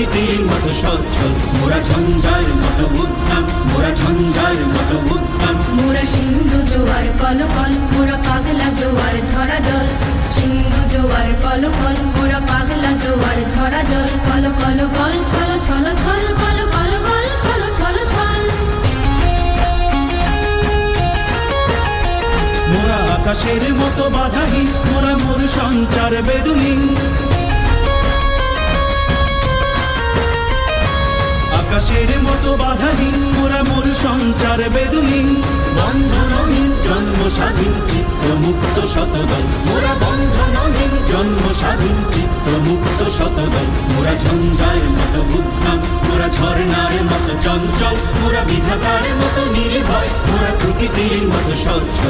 প্রকৃতির মতো সচ্ছল, মোরা ঝঞ্ঝার মতো উদ্দাম, মোরা ঝঞ্ঝার মতো উদ্দাম। মোরা সিন্ধু জোয়ার কলকল, মোরা পাগলা জোয়ার ঝরা জল। সিন্ধু জোয়ার কলকল, মোরা পাগলা জোয়ার ঝরা জল। কল কল কল ছল ছল ছল, কল কল কল ছল ছল ছল। মোরা আকাশের মতো বাধাহীন, মোরা মোর সঞ্চার বেদুহীন। আকাশের মতো বাধাহীন, মোরা মোর সঞ্চার বেদুহীন। বন্ধনহীন জন্ম স্বাধীন, চিত্ত মুক্ত শতদল, মোরা বন্ধনহীন জন্ম স্বাধীন, চিত্ত মুক্ত শতদল। মোরা ঝঞ্ঝার মতো উদ্দাম, মোরা ঝর্ণার মতো চঞ্চল, মোরা বিধাতার মতো নির্ভয়, মোরা প্রকৃতির মতো সচ্ছল।